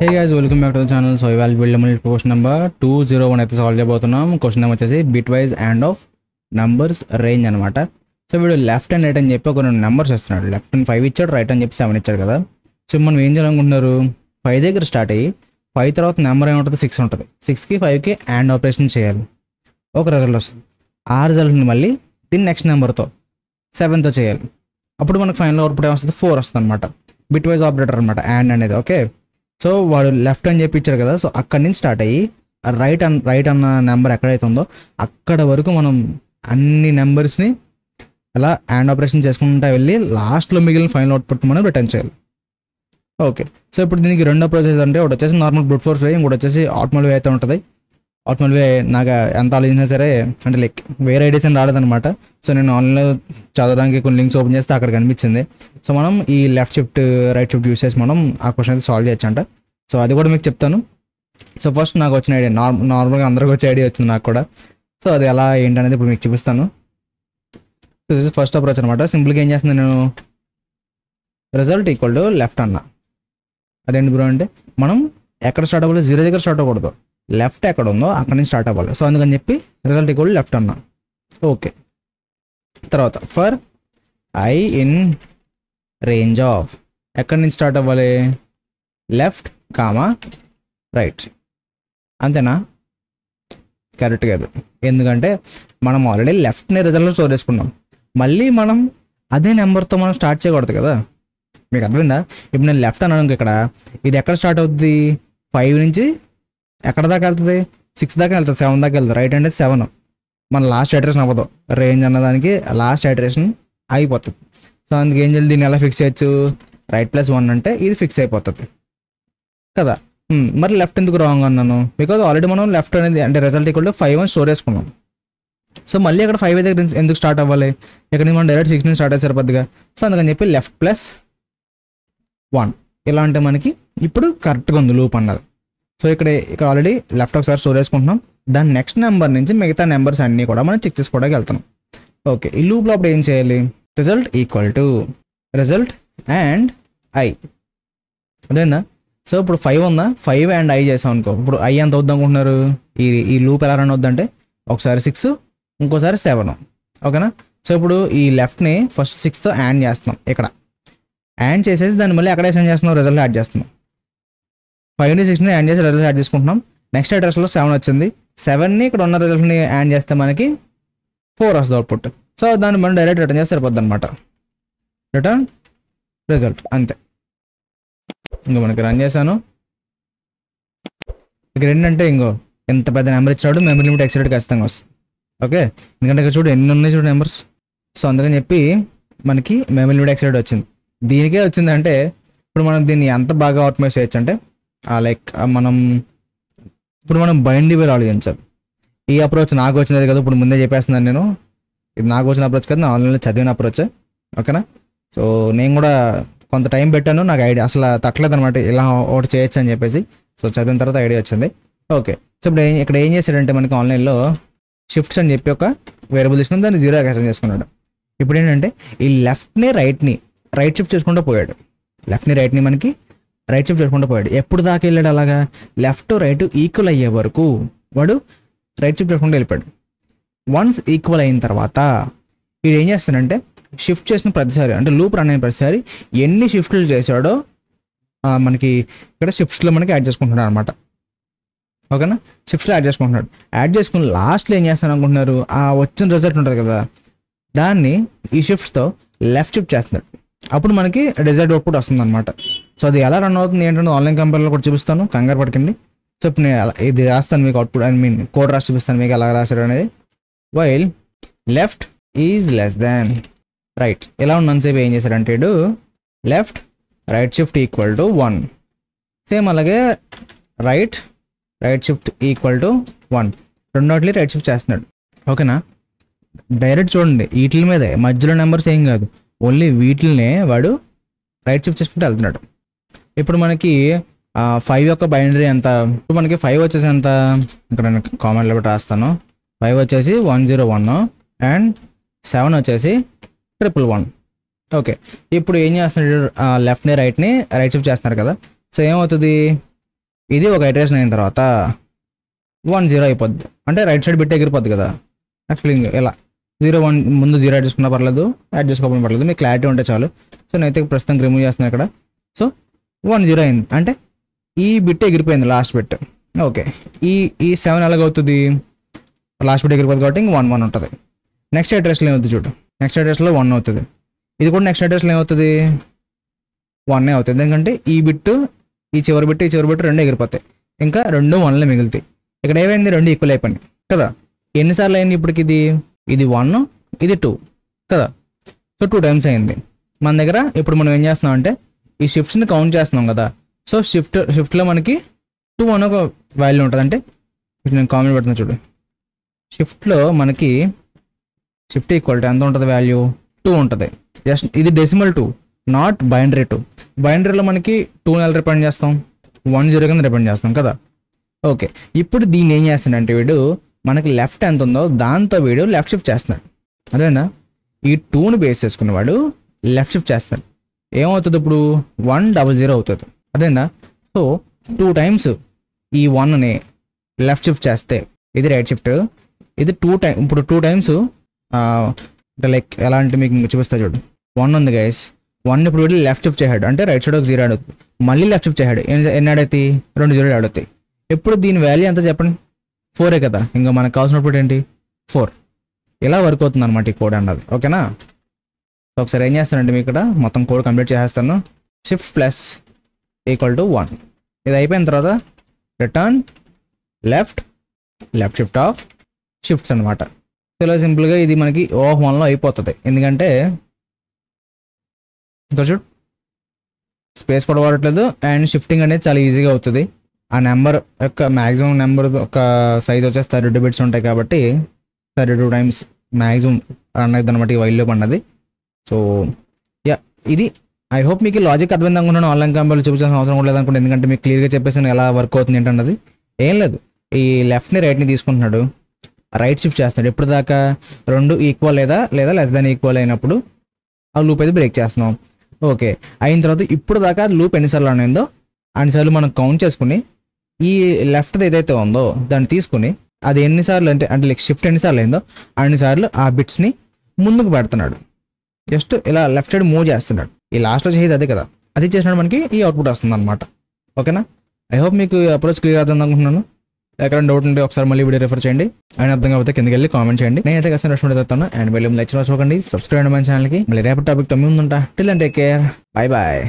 Hey guys, welcome back to the channel. So I will build question number 201 అయితే solve చేయబోతున్నాం. Question number వచ్చేసి bit wise and of numbers range అనమాట. So వీడు left and right అని చెప్పి ఒక రెండు నెంబర్స్ ఇస్తున్నాడు. లెఫ్ట్ అండ్ 5 ఇచ్చాడు, రైట్ అని చెప్పి 7 ఇచ్చాడు కదా. సో మనం ఏం చేయాలనుకుంటున్నారు, 5 దగ్గర స్టార్ట్ అయ్యి 5 తర్వాత నెంబర్ ఏముంటుంది, 6 ఉంటుంది. 6కి 5కి అండ్ ఆపరేషన్ చేయాలి, ఒక రిజల్ట్ వస్తుంది. ఆ రిజల్ట్ని మళ్ళీ దీన్ని నెక్స్ట్ నెంబర్తో 7తో చేయాలి. అప్పుడు మనకు ఫైనల్ అవుట్పుట్ ఏమొస్తుంది, 4 వస్తుంది అనమాట. బిట్ వైజ్ ఆపరేటర్ అనమాట అండ్ అనేది. ఓకే, సో వాడు లెఫ్ట్ అని చెప్పి ఇచ్చారు కదా. సో అక్కడి నుంచి స్టార్ట్ అయ్యి రైట్ అన్న నెంబర్ ఎక్కడైతే ఉందో అక్కడ వరకు మనం అన్ని నెంబర్స్ని అలా హ్యాండ్ ఆపరేషన్ చేసుకుంటూ వెళ్ళి లాస్ట్లో మిగిలిన ఫైనల్ అవుట్పుట్ మనం రిటర్న్ చేయాలి. ఓకే, సో ఇప్పుడు దీనికి రెండు అప్రోచెస్ అంటే ఒకటి వచ్చేసి నార్మల్ బ్రూట్ ఫోర్స్ వే, ఇంకోటి వచ్చేసి ఆటోమల్ వే అయితే ఉంటుంది. ఆటోమల్ వే నాకు ఎంత ఆలోచించినా సరే అంటే లైక్ వేరే ఐడియాస్ ఏం రాలేదనమాట. సో నేను ఆన్లైన్లో చదవడానికి కొన్ని లింక్స్ ఓపెన్ చేస్తే అక్కడ కనిపించింది. సో మనం ఈ left shift right shift use చేసి మనం ఆ క్వశ్చన్ అయితే సాల్వ్ చేయొచ్చు అంట. సో అది కూడా మీకు చెప్తాను. సో ఫస్ట్ నాకు వచ్చిన ఐడియా నార్మల్గా అందరికి వచ్చే ఐడియా వచ్చింది నాకు కూడా. సో అది ఎలా ఏంటనేది ఇప్పుడు మీకు చూపిస్తాను. So this is first approach అనమాట. సింపుల్గా ఏం చేస్తుంది, నేను రిజల్ట్ ఈక్వల్ టు లెఫ్ట్ అన్న. అదేంటి బ్రో అంటే మనం ఎక్కడ స్టార్ట్ అవ్వాలి, 0 దగ్గర స్టార్ట్ అవ్వకూడదు, లెఫ్ట్ ఎక్కడ ఉందో అక్కడి నుంచి స్టార్ట్ అవ్వాలి. సో అందుకని చెప్పి రిజల్ట్ ఈక్వల్ లెఫ్ట్ అన్న. ఓకే, తర్వాత for I in range of ఎక్కడి నుంచి స్టార్ట్ అవ్వాలి, లెఫ్ట్ కామా రైట్. అంతేనా? కరెక్ట్ కాదు, ఎందుకంటే మనం ఆల్రెడీ లెఫ్ట్ని రిజల్ట్ స్టోర్ చేసుకున్నాం. మళ్ళీ మనం అదే నెంబర్తో మనం స్టార్ట్ చేయకూడదు కదా. మీకు అర్థమైందా? ఇప్పుడు నేను లెఫ్ట్ అన్నాను, ఇక్కడ ఇది ఎక్కడ స్టార్ట్ అవుతుంది, 5 నుంచి ఎక్కడ దాకా వెళ్తుంది, 6 దాకా వెళ్తుంది, 7 దాకా వెళ్తుంది. రైట్ అంటే 7 మన లాస్ట్ ఐటరేషన్ అవ్వదు, రేంజ్ అన్నదానికి లాస్ట్ ఐటరేషన్ అయిపోతుంది. సో అందుకు ఏం చేయాలి, దీన్ని ఎలా ఫిక్స్ చేయొచ్చు, రైట్ +1 అంటే ఇది ఫిక్స్ అయిపోతుంది కదా. మరి లెఫ్ట్ ఎందుకు రాంగ్ అన్నాను, బికాజ్ ఆల్రెడీ మనం లెఫ్ట్ అనేది అంటే రిజల్ట్ ఈక్వల్ టు 5 అని స్టోర్ చేసుకున్నాం. సో మళ్ళీ అక్కడ 5 దగ్గర ఎందుకు స్టార్ట్ అవ్వాలి, ఇక్కడ నుంచి మనం డైరెక్ట్ 6 నుంచి స్టార్ట్ అయితే సరిపోద్దిగా. సో అందుకని చెప్పి లెఫ్ట్ +1 ఇలా అంటే మనకి ఇప్పుడు కరెక్ట్గా ఉంది లూప్ అన్నది. సో ఇక్కడ ఆల్రెడీ లెఫ్ట్ ఒకసారి స్టోర్ చేసుకుంటున్నాం, దాని నెక్స్ట్ నెంబర్ నుంచి మిగతా నెంబర్స్ అన్నీ కూడా మనం చెక్ చేసుకోవడానికి వెళ్తున్నాం. ఓకే, ఈ లూప్లో అప్పుడు ఏం చేయాలి, result equal to result and I. అదేనా? సో ఇప్పుడు 5 ఉందా, 5 అండ్ ఐ చేసాం అనుకో. ఇప్పుడు ఐ ఎంత అవుద్దాం అనుకుంటున్నారు, ఈ లూప్ ఎలా రన్ అవుద్దంటే ఒకసారి 6 ఇంకోసారి 7. ఓకేనా? సో ఇప్పుడు ఈ లెఫ్ట్ని ఫస్ట్ 6తో యాడ్ చేస్తున్నాం, ఇక్కడ యాడ్ చేసేసి దాన్ని మళ్ళీ అక్కడ ఏం చేస్తున్నాం, రిజల్ట్ యాడ్ చేస్తున్నాం. 5ని 6ని యాడ్ చేసి రిజల్ట్ యాడ్ చేసుకుంటున్నాం. నెక్స్ట్ అడ్రస్లో 7 వచ్చింది, 7ని ఇక్కడ ఉన్న రిజల్ట్ని యాడ్ చేస్తే మనకి 4 వస్తుంది అవుట్పుట్. సో దాన్ని మనం డైరెక్ట్ రిటర్న్ చేస్తే సరిపోద్ది అనమాట, రిటర్న్ రిజల్ట్ అంతే. ఇంకో మనకి రన్ చేశాను, ఇక్కడ ఏంటంటే ఇంకో ఎంత పెద్ద నెంబర్ ఇచ్చాడు, మెమరీ లిమిట్ ఎక్సైడ్ ఖచ్చితంగా వస్తుంది. ఓకే, ఎందుకంటే ఇక్కడ చూడు ఎన్ని ఉన్నాయి చూడు నెంబర్స్. సో అందుకని చెప్పి మనకి మెమరీ లిమిట్ ఎక్సైడ్ వచ్చింది. దీనికే వచ్చిందంటే ఇప్పుడు మనం దీన్ని ఎంత బాగా ఆప్టిమైజ్ చేయొచ్చు అంటే లైక్ మనం బైండ్ వేలు ఆలోచించాలి. ఈ అప్రోచ్ నాకు వచ్చినది కదా, ఇప్పుడు ముందే చెప్పేస్తున్నాను నేను, ఇది నాకు వచ్చిన అప్రోచ్ కదా, నేను ఆన్లైన్లో చదివిన అప్రోచ్. ఓకేనా? సో నేను కూడా కొంత టైం పెట్టాను, నాకు ఐడియా అసలు తట్టలేదు అనమాట, ఇలా ఒకటి చేయొచ్చు అని చెప్పేసి. సో చదివిన తర్వాత ఐడియా వచ్చింది. ఓకే, సో ఇప్పుడు ఇక్కడ ఏం చేశాడంటే మనకి ఆన్లైన్లో షిఫ్ట్స్ అని చెప్పి ఒక వేరియబుల్ తీసుకుని దాన్ని 0 ఎక్స్టెండ్ చేసుకున్నాడు. ఇప్పుడు ఏంటంటే ఈ లెఫ్ట్ని రైట్ షిఫ్ట్ చేసుకుంటూ పోయాడు, లెఫ్ట్ని రైట్ని మనకి రైట్ షిఫ్ట్ చేసుకుంటూ పోయాడు. ఎప్పుడు దాకా వెళ్ళాడు అలాగా, లెఫ్ట్ రైట్ ఈక్వల్ అయ్యే వరకు వాడు రైట్ షిఫ్ట్ చేసుకుంటూ వెళ్ళిపోయాడు. వన్స్ ఈక్వల్ అయిన తర్వాత వీడు ఏం చేస్తాడంటే షిఫ్ట్ చేసిన ప్రతిసారి అంటే లూప్ రన్ అయిన ప్రతిసారి ఎన్ని షిఫ్ట్లు చేశాడో మనకి ఇక్కడ షిఫ్ట్స్లో మనకి యాడ్ చేసుకుంటున్నాడు అనమాట. ఓకేనా? షిఫ్ట్స్లో యాడ్ చేసుకుంటున్నాడు. యాడ్ చేసుకుని లాస్ట్లో ఏం చేస్తాను అనుకుంటున్నారు, ఆ వచ్చిన రిజల్ట్ ఉంటుంది కదా, దాన్ని ఈ షిఫ్ట్స్తో లెఫ్ట్ షిఫ్ట్ చేస్తున్నాడు. అప్పుడు మనకి రిజల్ట్ అవుట్పుట్ వస్తుంది అనమాట. సో అది ఎలా రన్ అవుతుంది ఏంటంటే ఆన్లైన్ కంపెనీలో కూడా చూపిస్తాను, కంగారు పడకండి. సో ఇప్పుడు నేను ఇది రాస్తాను మీకు అవుట్పుట్, కోడ్ రాసి చూపిస్తాను మీకు ఎలా రాశాడు అనేది. While left is less than right ఎలా ఉన్నాను సేపు ఏం చేశాడంటే left right shift equal to 1. Same అలాగే రైట్ షిఫ్ట్ ఈక్వల్ టు 1, రెండోట్లీ రైట్ షిఫ్ట్ చేస్తున్నాడు. ఓకేనా? డైరెక్ట్ చూడండి, వీటి మీదే మధ్యలో నెంబర్స్ ఏం కాదు, ఓన్లీ వీటిల్నే వాడు రైట్ షిఫ్ట్ చేసుకుంటూ వెళ్తున్నాడు. ఇప్పుడు మనకి 5 యొక్క బైనరీ ఎంత, ఇప్పుడు మనకి 5 వచ్చేసి ఎంత, ఇక్కడ నేను కామెంట్లో పెట్టి రాస్తాను. 5 వచ్చేసి 101 అండ్ 7 వచ్చేసి 111. ఓకే, ఇప్పుడు ఏం చేస్తున్నాడు, లెఫ్ట్ని రైట్ షిఫ్ట్ చేస్తున్నారు కదా. సో ఏమవుతుంది, ఇది ఒక ఇటరేషన్ అయిన తర్వాత 1 0 అయిపోద్ది, అంటే రైట్ సైడ్ బిట్ ఎగిరిపోద్ది కదా. యాక్చువల్లీ ఇలా 0 1 ముందు 0 యాడ్ చేసుకున్నా పర్లేదు, యాడ్ చేసుకోకపోయినా పర్లేదు, మీకు క్లారిటీ ఉంటే చాలు. సో నేనైతే ప్రస్తుతం రిమూవ్ చేస్తున్నాను ఇక్కడ. సో 1 0 అయింది, అంటే ఈ బిట్ ఎగిరిపోయింది లాస్ట్ బిట్. ఓకే, ఈ 7 ఎలాగవుతుంది, లాస్ట్ బిట్ ఎగిరిపోతుంది కాబట్టి ఇంక 1 1 ఉంటుంది. నెక్స్ట్ అడ్రస్లో ఏమవుతుంది చూడు, నెక్స్ట్ అడ్రస్లో 1 అవుతుంది. ఇది కూడా నెక్స్ట్ అడ్రస్లో ఏమవుతుంది, 1 అవుతుంది. ఎందుకంటే ఈ బిట్ ఈ చివరి బిట్ రెండు ఎగిరిపోతాయి, ఇంకా 2 1 మిగులుతాయి. ఇక్కడ ఏమైంది, 2 ఈక్వల్ అయిపోయినాయి కదా. ఎన్నిసార్లు అయింది ఇప్పటికి, ఇది 1 ఇది 2 కదా. సో 2 టైమ్స్ అయింది మన దగ్గర. ఇప్పుడు మనం ఏం చేస్తున్నాం అంటే ఈ షిఫ్ట్స్ని కౌంట్ చేస్తున్నాం కదా. సో షిఫ్ట్లో మనకి 2 1 ఒక వాల్యూ ఉంటుంది. అంటే నేను కామెంట్ పెడుతున్నా చూడు, షిఫ్ట్లో మనకి షిఫ్ట్ ఈక్వల్ టు ఎంత ఉంటుంది, వాల్యూ 2 ఉంటుంది. జస్ట్ ఇది డెసిమల్ 2, నాట్ బైనరీ 2. బైనరీలో మనకి 2 ఎలా రిప్రజెంట్ చేస్తాం, 1 0 కింద రిప్రజెంట్ చేస్తాం కదా. ఓకే, ఇప్పుడు దీన్ని ఏం చేస్తాడంటే వీడు మనకి లెఫ్ట్ ఎంత ఉందో దాంతో వీడు లెఫ్ట్ షిఫ్ట్ చేస్తున్నాడు. అదేనా, ఈ 2ని బేస్ చేసుకునేవాడు లెఫ్ట్ షిఫ్ట్ చేస్తాడు. ఏమవుతుంది ఇప్పుడు, 1 0 0 అవుతుంది. అదేనా. సో 2 టైమ్స్ ఈ 1ని లెఫ్ట్ షిఫ్ట్ చేస్తే ఇది రైట్ షిఫ్ట్, ఇది 2 టైమ్. ఇప్పుడు 2 టైమ్స్ లైక్ ఎలా అంటే మీకు చూపిస్తా చూడు. 1 ఉంది గైస్, 1 ఇప్పుడు వీడు లెఫ్ట్ షిఫ్ట్ చేశాడు, అంటే రైట్ సైడ్ ఒక 0 యాడ్ అవుతుంది. మళ్ళీ లెఫ్ట్ షిఫ్ట్ చేశాడు, ఎన్ని యాడ్ అవుతాయి, 2 0 యాడ్ అవుతాయి. ఎప్పుడు దీని వాల్యూ ఎంత చెప్పండి, 4 కదా. ఇంకా మనకు కావాల్సినప్పుడు ఏంటి 4. ఇలా వర్క్ అవుతుంది అనమాట ఈ కోడ్ అన్నది. ఓకేనా. సో ఒకసారి ఏం చేస్తానంటే మీకు ఇక్కడ మొత్తం కోడ్ కంప్లీట్ చేసేస్తాను. Shift plus equal to 1. ఇది అయిపోయిన తర్వాత return left shift of shifts అనమాట. ఇలా సింపుల్గా ఇది మనకి O1లో అయిపోతుంది. ఎందుకంటే ఇంకా చూడు స్పేస్ కూడా వాడట్లేదు, అండ్ షిఫ్టింగ్ అనేది చాలా ఈజీగా అవుతుంది. ఆ నెంబర్ యొక్క మ్యాక్సిమం నెంబర్ ఒక సైజ్ వచ్చేసి 32 బిట్స్ ఉంటాయి కాబట్టి 32 టైమ్స్ మ్యాక్సిమం రన్ అవుతుంది అనమాట ఈ వైల్లో పడినది. సో యా, ఇది ఐ హోప్ మీకు లాజిక్ అర్థమైంది అనుకుంటున్నాను. ఆన్లైన్ కంపెనీలో చూపించాల్సిన అవసరం కూడా లేదనుకుంటే, ఎందుకంటే మీకు క్లియర్గా చెప్పేసాను ఎలా వర్క్ అవుతుంది ఏంటన్నది. ఏం లేదు, ఈ లెఫ్ట్ని రైట్ని తీసుకుంటున్నాడు, రైట్ షిఫ్ట్ చేస్తున్నాడు. ఇప్పుడు దాకా 2 ఈక్వల్ లేదా లెస్ దాన్ ఈక్వల్ అయినప్పుడు ఆ లూప్ అయితే బ్రేక్ చేస్తున్నాం. ఓకే, అయిన తర్వాత ఇప్పుడు దాకా లూప్ ఎన్నిసార్లు రన్ అయిందో అన్నిసార్లు మనం కౌంట్ చేసుకుని ఈ లెఫ్ట్ ఏదైతే ఉందో దాన్ని తీసుకుని అది ఎన్నిసార్లు అంటే లైక్ షిఫ్ట్ ఎన్నిసార్లు అయిందో అన్నిసార్లు ఆ బిట్స్ని ముందుకు పెడుతున్నాడు. జస్ట్ ఇలా లెఫ్ట్ సైడ్ మూవ్ చేస్తున్నాడు. ఈ లాస్ట్లో చేసేది అదే కదా, అది చేసినప్పుడు మనకి ఈ అవుట్పుట్ వస్తుంది అనమాట. ఓకేనా. ఐ హోప్ మీకు అప్రోచ్ క్లియర్ అవుతుంది అనుకుంటున్నాను. ఎక్కడ డౌట్ ఉంటే ఒకసారి మళ్ళీ వీడియో రిఫర్ చేయండి. అండ్ అర్థం కాకపోతే కిందకి వెళ్ళి కామెంట్ చేయండి. నేనైతే కష్టం రెస్పాండ్ అవుతాను. అండ్ వెళ్ళి లైక్ చూడండి, సబ్స్క్రైబ్ అండి మన ఛానల్కి. మళ్ళీ రేపటి టాపిక్ 9 ఉంటా. Till and take care, bye bye.